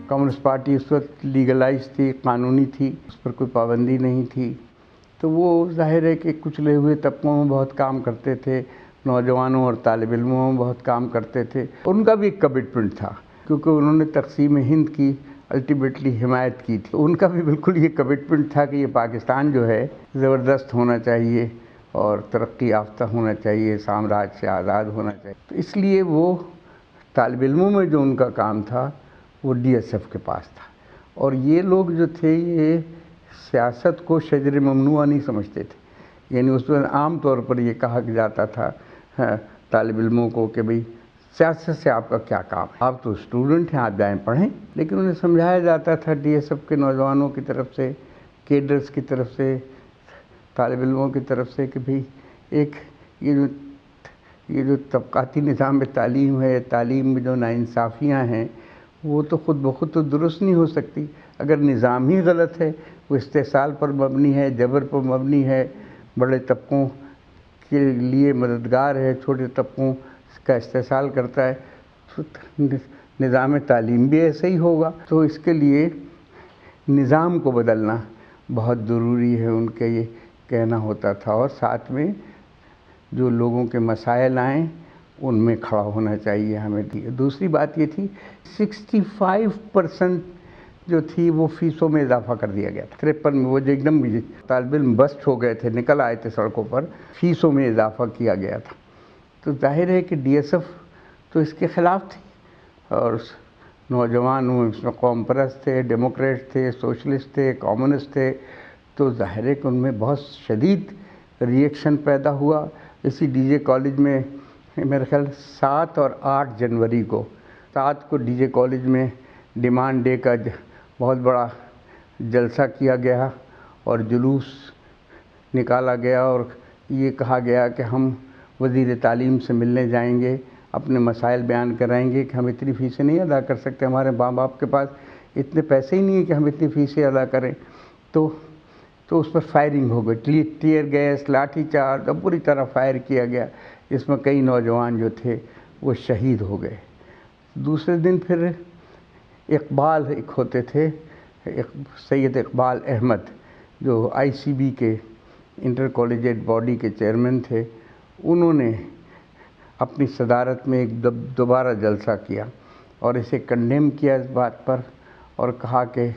Communist party اس وقت legalise تھی، قانونی تھی، اس پر کوئی پابندی نہیں تھی، تو وہ ظاہر ہے کہ کچلے ہوئے طبقوں میں بہت کام کرتے تھے، نوجوانوں اور طالب علموں میں بہت کام کرتے تھے. ان کا بھی ایک کمٹمنٹ تھا کیونکہ انہوں نے تقسیم ہند کی الٹیمیٹلی حمایت کی تھی. ان کا بھی بالکل یہ کمٹمنٹ تھا کہ یہ پاکستان جو ہے زبردست ہونا چاہیے اور ترقی یافتہ ہونا چاہیے، سامراج سے آزاد ہونا چاہیے. تو اس لیے وہ طالب علموں میں جو ان کا کام تھا وہ ڈی ایس ایف کے پاس تھا. اور یہ لوگ جو تھے یہ سیاست کو شجر ممنوعہ نہیں سمجھتے تھے. یعنی اس میں عام طور پر یہ کہا جاتا تھا طالب علموں کو کہ بھئی سیاست سے آپ کا کیا کام ہے، آپ تو اسٹوڈنٹ ہیں، آپ جائیں پڑھیں. لیکن انہیں سمجھایا جاتا تھا ڈی ایس ایف کے نوجوانوں کی طرف سے، کیڈرز کی طرف سے، طالب علموں کی طرف سے کہ بھئی ایک یہ جو طبقاتی نظام تعلیم ہے، تعلیم میں جو ناانصافیاں ہیں وہ تو خود بخود تو درست نہیں ہو سکتی. اگر نظام ہی غلط ہے، وہ استحصال پر مبنی ہے، جبر پر مبنی ہے، بڑے طبقوں کے لیے مددگار ہے، چھوٹے طبقوں کا استحصال کرتا ہے، تو نظام تعلیم بھی ایسا ہی ہوگا. تو اس کے لیے نظام کو بدلنا بہت ضروری ہے، ان کا یہ کہنا ہوتا تھا. اور ساتھ میں جو لوگوں کے مسائل آئیں ان میں کھڑا ہونا چاہیے ہمیں. دوسری بات یہ تھی 65% جو تھی وہ فیسوں میں اضافہ کر دیا گیا تھا. 53 میں وہ جو ایک دم طالب علم بسٹ ہو گئے تھے، نکل آئے تھے سڑکوں پر، فیسوں میں اضافہ کیا گیا تھا. تو ظاہر ہے کہ ڈی ایس ایف تو اس کے خلاف تھی، اور نوجوان اس میں قوم پرست تھے، ڈیموکریٹ تھے، سوشلسٹ تھے، کمیونسٹ تھے. تو ظاہر ہے کہ ان میں بہت شدید ریئیکشن پیدا ہوا. اسی ڈی جے کالج میں میرے خیال 7 اور 8 جنوری کو، 7 کو ڈی جے کالج میں ڈیمانڈ ڈے کا بہت بڑا جلسہ کیا گیا اور جلوس نکالا گیا، اور یہ کہا گیا کہ ہم وزیر تعلیم سے ملنے جائیں گے، اپنے مسائل بیان کرائیں گے کہ ہم اتنی فیسیں نہیں ادا کر سکتے، ہمارے ماں باپ کے پاس اتنے پیسے ہی نہیں ہیں کہ ہم اتنی فیسیں ادا کریں. تو اس پر فائرنگ ہو گئی، ٹیئر گیس، لاٹھی چارج، اب پوری طرح فائر کیا گیا، جس میں کئی نوجوان جو تھے وہ شہید ہو گئے. دوسرے دن پھر اقبال ایک ہوتے تھے، سید اقبال احمد، جو آئی سی بی کے انٹر کالجیٹ باڈی کے چیئرمین تھے، انہوں نے اپنی صدارت میں ایک دوبارہ جلسہ کیا اور اسے کنڈیم کیا اس بات پر، اور کہا کہ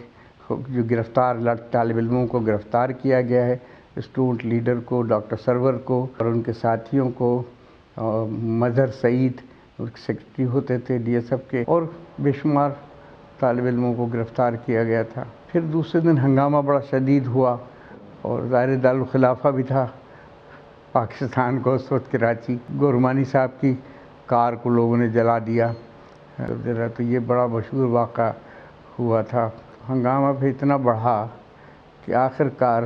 جو گرفتار طالب علموں کو گرفتار کیا گیا ہے، اسٹوڈنٹ لیڈر کو، ڈاکٹر سرور کو اور ان کے ساتھیوں کو، مظہر سعید سیکرٹری ہوتے تھے ڈی ایس ایف کے، اور بے شمار طالب علموں کو گرفتار کیا گیا تھا. پھر دوسرے دن ہنگامہ بڑا شدید ہوا، اور ظاہر دارالخلافہ بھی تھا پاکستان کو اس وقت کراچی. گورمانی صاحب کی کار کو لوگوں نے جلا دیا. تو یہ بڑا مشہور واقعہ ہوا تھا. ہنگامہ پھر اتنا بڑھا کہ آخر کار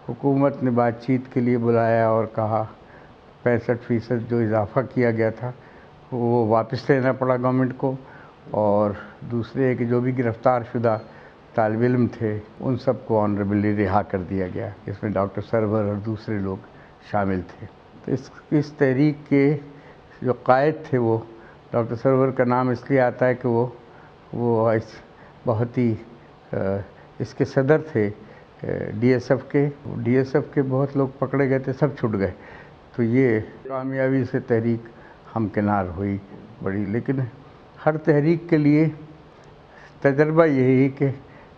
حکومت نے بات چیت کے لیے بلایا اور کہا 65% جو اضافہ کیا گیا تھا وہ واپس لینا پڑا گورنمنٹ کو، اور دوسرے کہ جو بھی گرفتار شدہ طالب علم تھے ان سب کو آنریبلی رہا کر دیا گیا. اس میں ڈاکٹر سرور اور دوسرے لوگ شامل تھے. تو اس تحریک کے جو قائد تھے وہ ڈاکٹر سرور کا نام اس لیے آتا ہے کہ وہ بہت ہی اس کے صدر تھے ڈی ایس ایف کے بہت لوگ پکڑے گئے تھے، سب چھٹ گئے. تو یہ کامیابی سے تحریک ہمکنار ہوئی بڑی. لیکن ہر تحریک کے لیے تجربہ یہی ہے کہ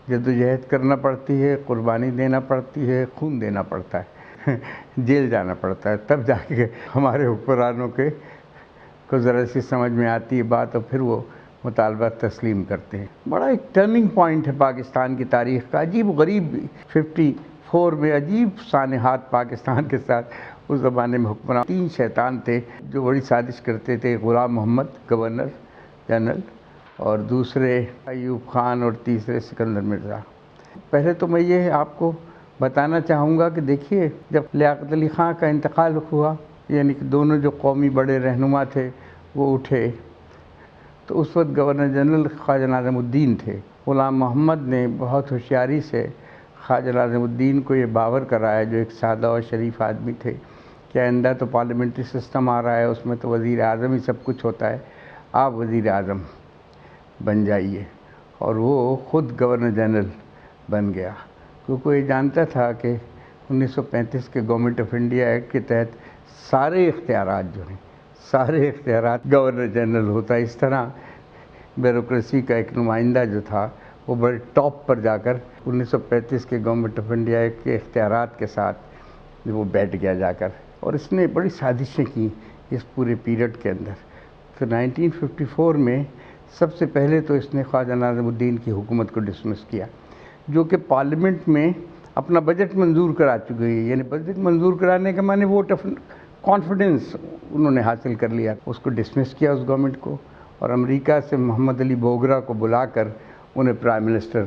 جدوجہد کرنا پڑتی ہے، قربانی دینا پڑتی ہے، خون دینا پڑتا ہے، جیل جانا پڑتا ہے، تب جا کے ہمارے حکمرانوں کو ذرا سی سمجھ میں آتی ہے بات، اور پھر وہ مطالبہ تسلیم کرتے ہیں. بڑا ایک ٹرننگ پوائنٹ ہے پاکستان کی تاریخ کا، عجیب غریب. 54 میں عجیب سانحات پاکستان کے ساتھ. اس زمانے میں حکمران 3 شیطان تھے جو بڑی سازش کرتے تھے. غلام محمد گورنر جنرل، اور دوسرے ایوب خان، اور تیسرے سکندر مرزا. پہلے تو میں یہ آپ کو بتانا چاہوں گا کہ دیکھیے جب لیاقت علی خان کا انتقال ہوا، یعنی کہ دونوں جو قومی بڑے رہنما تھے وہ اٹھے، تو اس وقت گورنر جنرل خواجہ ناظم الدین تھے. غلام محمد نے بہت ہوشیاری سے خواجہ ناظم الدین کو یہ باور کرایا، جو ایک سادہ اور شریف آدمی تھے، کہ آئندہ تو پارلیمنٹری سسٹم آ رہا ہے، اس میں تو وزیر اعظم ہی سب کچھ ہوتا ہے، آپ وزیر اعظم بن جائیے. اور وہ خود گورنر جنرل بن گیا، کیونکہ یہ جانتا تھا کہ 1935 کے گورنمنٹ آف انڈیا ایکٹ کے تحت سارے اختیارات جو ہیں، سارے اختیارات گورنر جنرل ہوتا ہے۔ اس طرح بیوروکریسی کا ایک نمائندہ جو تھا وہ بڑے ٹاپ پر جا کر 1935 کے گورنمنٹ آف انڈیا ایکٹ کے اختیارات کے ساتھ وہ بیٹھ گیا جا کر، اور اس نے بڑی سازشیں کی اس پورے پیریڈ کے اندر۔ تو 1954 میں سب سے پہلے تو اس نے خواجہ ناظم الدین کی حکومت کو ڈسمس کیا، جو کہ پارلیمنٹ میں اپنا بجٹ منظور کرا چکی ہے، یعنی بجٹ منظور کرانے کے معنی ووٹ آف کانفیڈنس انہوں نے حاصل کر لیا۔ اس کو ڈسمس کیا اس گورنمنٹ کو، اور امریکہ سے محمد علی بوگرا کو بلا کر انہیں پرائم منسٹر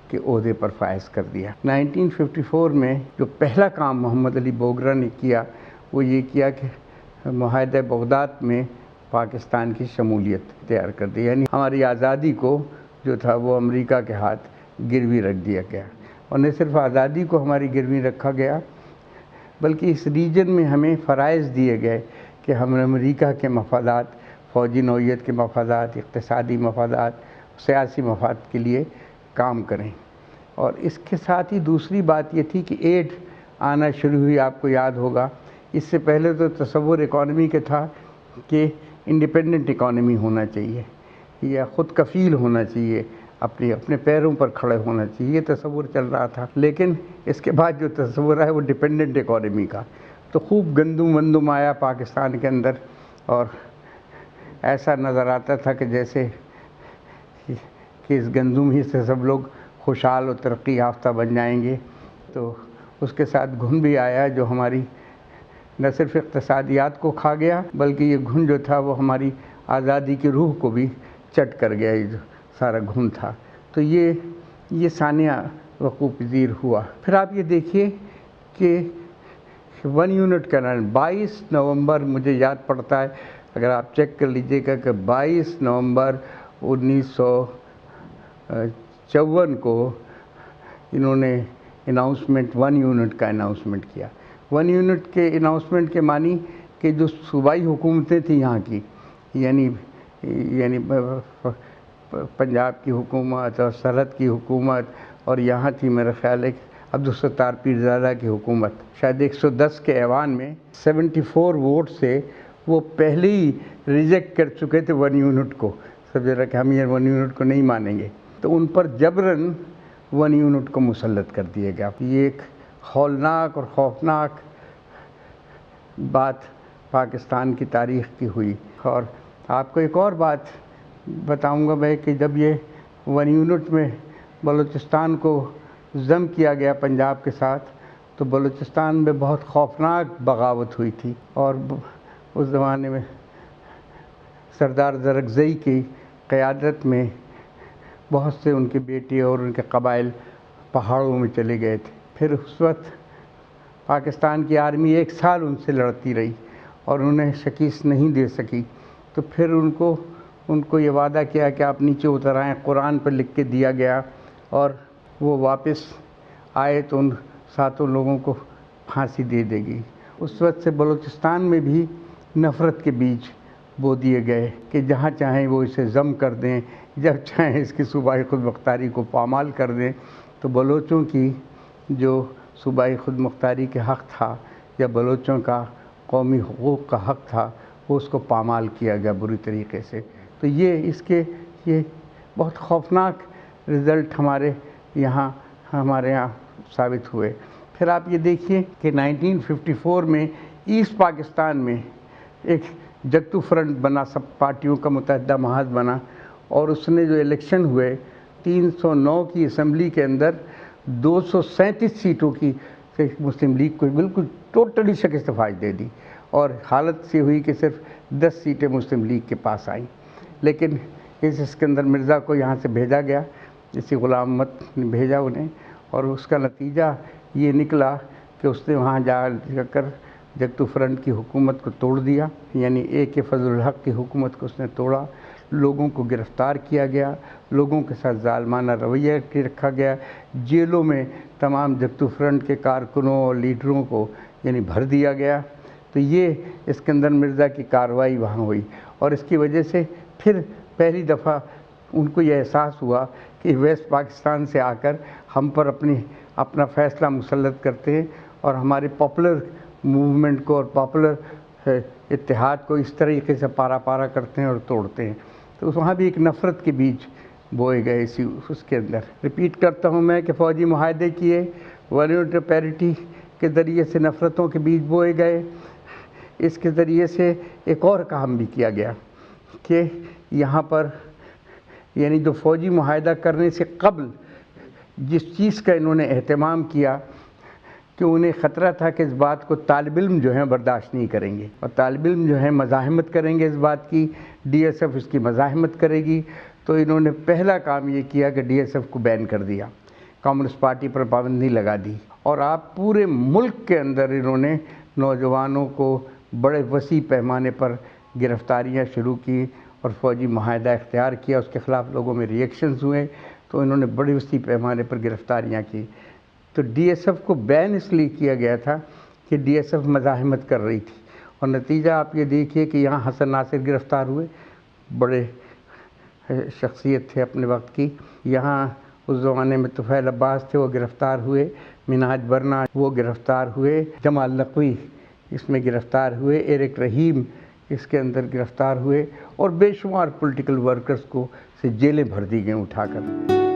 کے عہدے پر فائز کر دیا۔ 1954 میں جو پہلا کام محمد علی بوگرا نے کیا وہ یہ کیا کہ معاہدہ بغداد میں پاکستان کی شمولیت تیار کر دی، یعنی ہماری آزادی کو جو تھا وہ امریکہ کے ہاتھ گروی رکھ دیا گیا، اور نہ صرف آزادی کو ہماری گروی رکھا گیا بلکہ اس ریجن میں ہمیں فرائض دیے گئے کہ ہم امریکہ کے مفادات، فوجی نوعیت کے مفادات، اقتصادی مفادات، سیاسی مفاد کے لیے کام کریں۔ اور اس کے ساتھ ہی دوسری بات یہ تھی کہ ایڈ آنا شروع ہوئی، آپ کو یاد ہوگا۔ اس سے پہلے تو تصور اکانومی کے تھا کہ انڈیپینڈنٹ اکانومی ہونا چاہیے یا خود کفیل ہونا چاہیے، اپنے پیروں پر کھڑے ہونا چاہیے، یہ تصور چل رہا تھا۔ لیکن اس کے بعد جو تصور ہے وہ ڈیپینڈنٹ اکانومی کا، تو خوب گندم وندم آیا پاکستان کے اندر، اور ایسا نظر آتا تھا کہ جیسے کہ اس گندم ہی سے سب لوگ خوشحال و ترقی یافتہ بن جائیں گے۔ تو اس کے ساتھ گھن بھی آیا جو ہماری نہ صرف اقتصادیات کو کھا گیا بلکہ یہ گھن جو تھا وہ ہماری آزادی کی روح کو بھی چٹ کر گیا، یہ جو سارا گھن تھا۔ تو یہ سانیہ وقوع پذیر ہوا۔ پھر آپ یہ دیکھیے کہ 1 یونٹ کا 22 نومبر مجھے یاد پڑتا ہے، اگر آپ چیک کر لیجئے گا کہ 22 نومبر 1954 کو انہوں نے اناؤنسمنٹ 1 یونٹ کا اناؤنسمنٹ کیا۔ 1 یونٹ کے اناؤنسمنٹ کے معنی کہ جو صوبائی حکومتیں تھیں یہاں کی، یعنی پنجاب کی حکومت اور سرحد کی حکومت، اور یہاں تھی میرا خیال ہے عبدالستار پیرزادہ کی حکومت، شاید 110 کے ایوان میں 74 ووٹ سے وہ پہلے ہی ریجیکٹ کر چکے تھے 1 یونٹ کو، سب جگہ کہ ہم یہ 1 یونٹ کو نہیں مانیں گے، تو ان پر جبراً 1 یونٹ کو مسلط کر دیا گیا۔ یہ ایک ہولناک اور خوفناک بات پاکستان کی تاریخ کی ہوئی۔ اور آپ کو ایک اور بات بتاؤں گا میں کہ جب یہ 1 یونٹ میں بلوچستان کو ضم کیا گیا پنجاب کے ساتھ، تو بلوچستان میں بہت خوفناک بغاوت ہوئی تھی، اور اس زمانے میں سردار زرکزئی کی قیادت میں بہت سے ان کے بیٹے اور ان کے قبائل پہاڑوں میں چلے گئے تھے۔ پھر اس وقت پاکستان کی آرمی 1 سال ان سے لڑتی رہی اور انہیں شکست نہیں دے سکی، تو پھر ان کو یہ وعدہ کیا کہ آپ نیچے اتر آئیں، قرآن پر لکھ کے دیا گیا، اور وہ واپس آئے تو ان 7 لوگوں کو پھانسی دے دے گی۔ اس وقت سے بلوچستان میں بھی نفرت کے بیج بو دیے گئے کہ جہاں چاہیں وہ اسے ضم کر دیں، جب چاہیں اس کی صوبائی خود مختاری کو پامال کر دیں۔ تو بلوچوں کی جو صوبائی خود مختاری کے حق تھا یا بلوچوں کا قومی حقوق کا حق تھا، وہ اس کو پامال کیا گیا بری طریقے سے۔ تو یہ بہت خوفناک رزلٹ ہمارے یہاں ثابت ہوئے۔ پھر آپ یہ دیکھیے کہ 1954 میں ایسٹ پاکستان میں ایک جگتو فرنٹ بنا، سب پارٹیوں کا متحدہ محاذ بنا، اور اس نے جو الیکشن ہوئے 309 کی اسمبلی کے اندر 237 سیٹوں کی مسلم لیگ کو بالکل ٹوٹلی شکست فاش دے دی، اور حالت سے ہوئی کہ صرف 10 سیٹیں مسلم لیگ کے پاس آئیں۔ لیکن اس اسکندر مرزا کو یہاں سے بھیجا گیا، اسی غلام احمد نے بھیجا انہیں، اور اس کا نتیجہ یہ نکلا کہ اس نے وہاں جا کر جگتو فرنٹ کی حکومت کو توڑ دیا، یعنی AK فضل الحق کی حکومت کو اس نے توڑا، لوگوں کو گرفتار کیا گیا، لوگوں کے ساتھ ظالمانہ رویہ رکھا گیا، جیلوں میں تمام جگتو فرنٹ کے کارکنوں اور لیڈروں کو یعنی بھر دیا گیا۔ تو یہ اسکندر مرزا کی کارروائی وہاں ہوئی، اور اس کی وجہ سے پھر پہلی دفعہ ان کو یہ احساس ہوا کہ ویسٹ پاکستان سے آ کر ہم پر اپنا فیصلہ مسلط کرتے ہیں اور ہمارے پاپولر موومنٹ کو اور پاپولر اتحاد کو اس طریقے سے پارا پارا کرتے ہیں اور توڑتے ہیں. تو وہاں بھی ایک نفرت کے بیج بوئے گئے اس کے اندر. ریپیٹ کرتا ہوں میں کہ فوجی معاہدے کیے، والنٹری پیرٹی کے ذریعے سے نفرتوں کے بیج بوئے گئے. اس کے ذریعے سے ایک اور کام بھی کیا گیا کہ یہاں پر یعنی جو فوجی معاہدہ کرنے سے قبل جس چیز کا انہوں نے اہتمام کیا کہ انہیں خطرہ تھا کہ اس بات کو طالب علم جو ہیں برداشت نہیں کریں گے، اور طالب علم جو ہیں مزاحمت کریں گے اس بات کی، ڈی ایس ایف اس کی مزاحمت کرے گی. تو انہوں نے پہلا کام یہ کیا کہ ڈی ایس ایف کو بین کر دیا، کمیونسٹ پارٹی پر پابندی لگا دی. اور آپ پورے ملک کے اندر انہوں نے نوجوانوں کو بڑے وسیع پیمانے پر گرفتاریاں شروع کی اور فوجی معاہدہ اختیار کیا. اس کے خلاف لوگوں میں ری ایکشنز ہوئے تو انہوں نے بڑے وسیع پیمانے پر گرفتاریاں کی. تو ڈی ایس ایف کو بین اس لیے کیا گیا تھا کہ ڈی ایس ایف مزاحمت کر رہی تھی، اور نتیجہ آپ یہ دیکھیے کہ یہاں حسن ناصر گرفتار ہوئے، بڑے شخصیت تھے اپنے وقت کی. یہاں اس زمانے میں طفیل عباس تھے، وہ گرفتار ہوئے. منہاج برنا وہ گرفتار ہوئے. جمال نقوی اس میں گرفتار ہوئے. ایرک رحیم اس کے اندر گرفتار ہوئے، اور بے شمار پولیٹیکل ورکرز کو سے جیلیں بھر دی گئیں اٹھا کر.